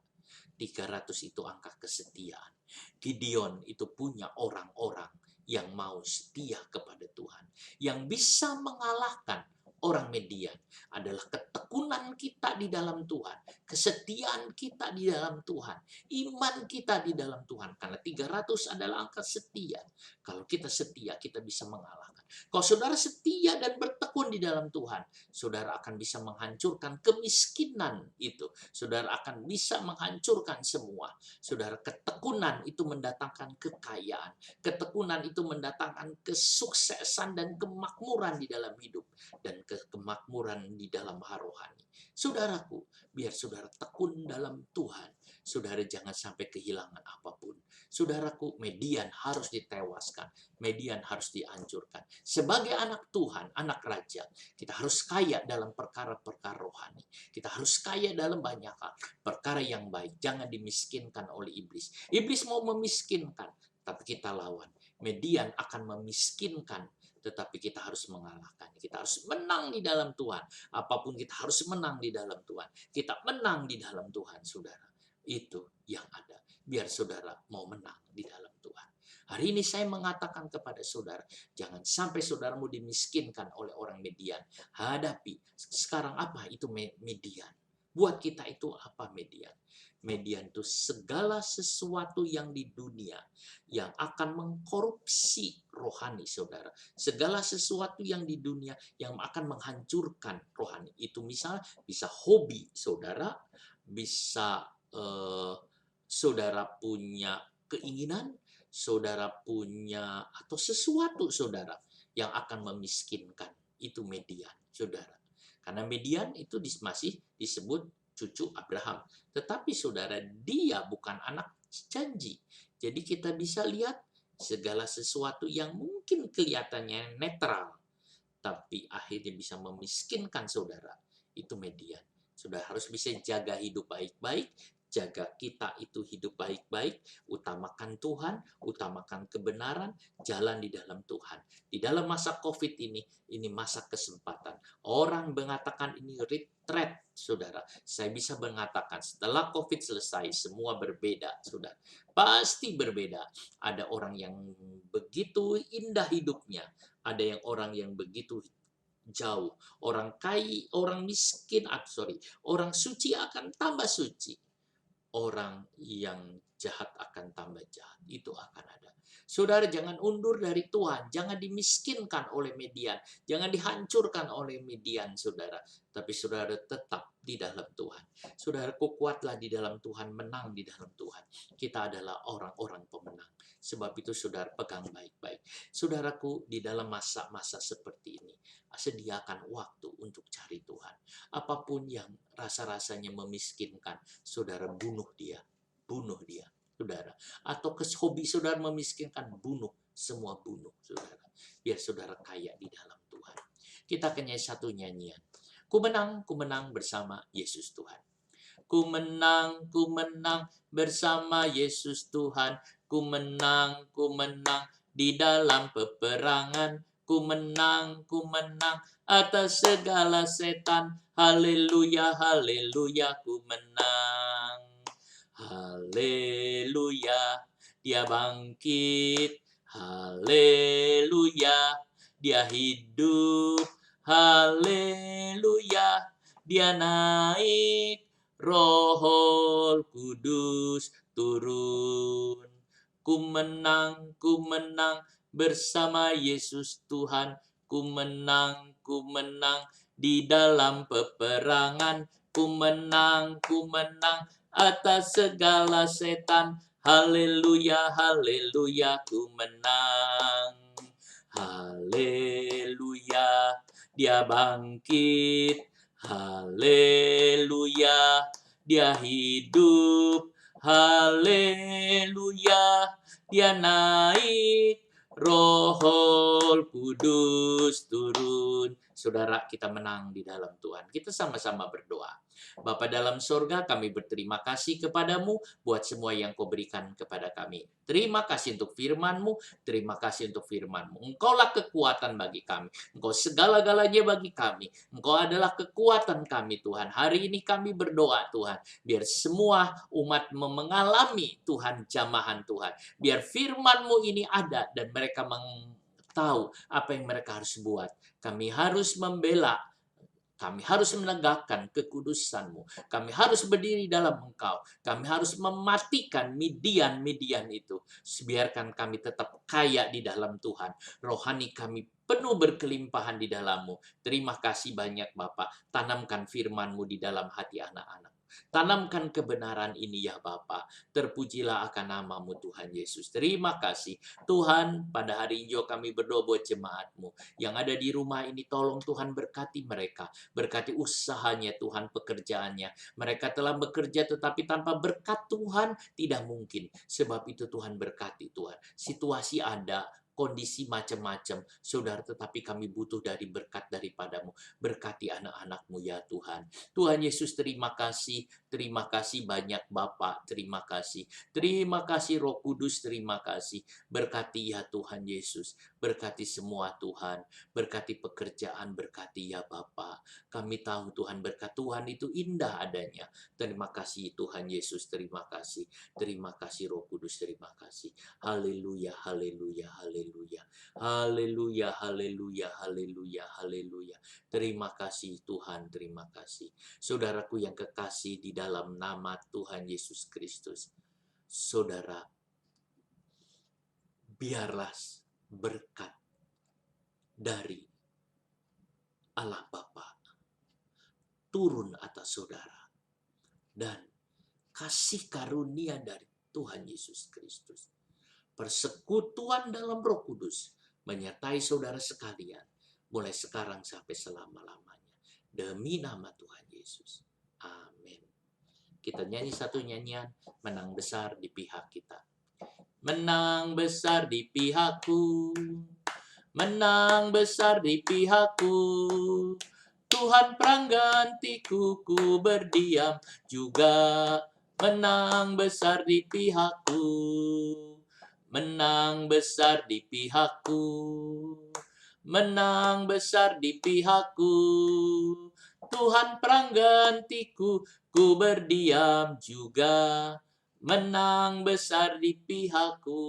300 itu angka kesetiaan. Gideon itu punya orang-orang yang mau setia kepada Tuhan. Yang bisa mengalahkan orang Median adalah ketekunan kita di dalam Tuhan. Kesetiaan kita di dalam Tuhan. Iman kita di dalam Tuhan. Karena 300 adalah angka setia. Kalau kita setia, kita bisa mengalahkan. Kalau saudara setia dan bertekun di dalam Tuhan, saudara akan bisa menghancurkan kemiskinan itu. Saudara akan bisa menghancurkan semua. Saudara, ketekunan itu mendatangkan kekayaan. Ketekunan itu mendatangkan kesuksesan dan kemakmuran di dalam hidup. Dan kemakmuran di dalam rohani. Saudaraku, biar saudara tekun dalam Tuhan. Saudara jangan sampai kehilangan apapun. Saudaraku, Median harus ditewaskan. Median harus dihancurkan. Sebagai anak Tuhan, anak raja, kita harus kaya dalam perkara-perkara rohani. Kita harus kaya dalam banyak hal. Perkara yang baik, jangan dimiskinkan oleh iblis. Iblis mau memiskinkan, tapi kita lawan. Median akan memiskinkan, tetapi kita harus mengalahkan. Kita harus menang di dalam Tuhan. Apapun kita harus menang di dalam Tuhan. Kita menang di dalam Tuhan, saudara. Itu yang ada. Biar saudara mau menang di dalam Tuhan. Hari ini saya mengatakan kepada saudara, jangan sampai saudaramu dimiskinkan oleh orang Median. Hadapi. Sekarang apa itu Median? Buat kita itu apa Median? Median itu segala sesuatu yang di dunia yang akan mengkorupsi rohani, saudara. Segala sesuatu yang di dunia yang akan menghancurkan rohani. Itu misalnya bisa hobi, saudara. Bisa saudara punya keinginan, saudara punya atau sesuatu, saudara, yang akan memiskinkan. Itu Median, saudara. Karena Median itu masih disebut cucu Abraham. Tetapi saudara, dia bukan anak janji. Jadi kita bisa lihat segala sesuatu yang mungkin kelihatannya netral, tapi akhirnya bisa memiskinkan saudara. Itu Median. Saudara harus bisa jaga hidup baik-baik, jaga kita itu hidup baik-baik, utamakan Tuhan, utamakan kebenaran, jalan di dalam Tuhan. Di dalam masa COVID ini masa kesempatan. Orang mengatakan ini retreat, saudara. Saya bisa mengatakan setelah COVID selesai, semua berbeda, saudara. Pasti berbeda. Ada orang yang begitu indah hidupnya, ada yang orang yang begitu jauh. Orang kaya, orang miskin, orang suci akan tambah suci. Orang yang jahat akan tambah jahat. Itu akan ada. Saudara jangan undur dari Tuhan. Jangan dimiskinkan oleh Median. Jangan dihancurkan oleh Median, saudara. Tapi saudara tetap di dalam Tuhan. Saudara kuatlah di dalam Tuhan, menang di dalam Tuhan. Kita adalah orang-orang pemenang. Sebab itu saudara pegang baik-baik. Saudaraku, di dalam masa-masa seperti ini, sediakan waktu untuk cari Tuhan. Apapun yang rasa-rasanya memiskinkan, saudara bunuh dia, saudara. Atau hobi saudara memiskinkan, semua bunuh, saudara. Biar saudara kaya di dalam Tuhan. Kita kenyai satu nyanyian. Ku menang bersama Yesus Tuhan. Ku menang bersama Yesus Tuhan. Ku menang di dalam peperangan. Ku menang atas segala setan. Haleluya, haleluya, ku menang. Haleluya, dia bangkit. Haleluya, dia hidup. Haleluya, dia naik. Roh Kudus turun. Ku menang bersama Yesus Tuhan. Ku menang di dalam peperangan. Ku menang atas segala setan. Haleluya, haleluya, ku menang. Haleluya, dia bangkit. Haleluya, Dia hidup. Haleluya, Dia naik. Roh Kudus turun. Saudara, kita menang di dalam Tuhan. Kita sama-sama berdoa. Bapa dalam sorga, kami berterima kasih kepadamu buat semua yang kau berikan kepada kami. Terima kasih untuk firman-Mu, terima kasih untuk firman-Mu. Engkaulah kekuatan bagi kami. Engkau segala-galanya bagi kami. Engkau adalah kekuatan kami, Tuhan. Hari ini kami berdoa, Tuhan. Biar semua umat mengalami, Tuhan, jamahan Tuhan. Biar firman-Mu ini ada dan mereka tahu apa yang mereka harus buat. Kami harus membela, kami harus menegakkan kekudusan-Mu. Kami harus berdiri dalam Engkau. Kami harus mematikan Midian-Midian itu. Biarkan kami tetap kaya di dalam Tuhan. Rohani kami penuh berkelimpahan di dalam-Mu. Terima kasih banyak Bapa. Tanamkan firman-Mu di dalam hati anak-anak. Tanamkan kebenaran ini ya Bapa. Terpujilah akan nama-Mu Tuhan Yesus. Terima kasih. Tuhan, pada hari ini kami berdoa buat jemaat-Mu yang ada di rumah ini. Tolong Tuhan berkati mereka. Berkati usahanya Tuhan, pekerjaannya. Mereka telah bekerja tetapi tanpa berkat Tuhan tidak mungkin. Sebab itu Tuhan berkati Tuhan. Situasi ada, kondisi macam-macam, saudara, tetapi kami butuh dari berkat daripadamu. Berkati anak-anakmu ya Tuhan. Tuhan Yesus, terima kasih banyak Bapa, terima kasih. Terima kasih Roh Kudus, terima kasih. Berkati ya Tuhan Yesus, berkati semua Tuhan, berkati pekerjaan, berkati ya Bapa. Kami tahu Tuhan, berkat Tuhan itu indah adanya. Terima kasih Tuhan Yesus, terima kasih. Terima kasih Roh Kudus, terima kasih. Haleluya, haleluya, haleluya. Haleluya, haleluya, haleluya, haleluya. Terima kasih Tuhan, terima kasih. Saudaraku yang kekasih di dalam nama Tuhan Yesus Kristus. Saudara, biarlah berkat dari Allah Bapa turun atas saudara. Dan kasih karunia dari Tuhan Yesus Kristus, persekutuan dalam Roh Kudus menyertai saudara sekalian mulai sekarang sampai selama-lamanya. Demi nama Tuhan Yesus. Amin. Kita nyanyi satu nyanyian, menang besar di pihak kita. Menang besar di pihakku, menang besar di pihakku. Tuhan peranggantiku, ku berdiam juga. Menang besar di pihakku, menang besar di pihakku, menang besar di pihakku. Tuhan peranggantiku, ku berdiam juga. Menang besar di pihakku,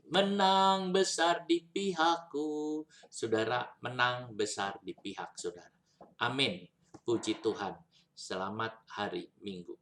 menang besar di pihakku. Saudara, menang besar di pihak saudara. Amin. Puji Tuhan. Selamat hari Minggu.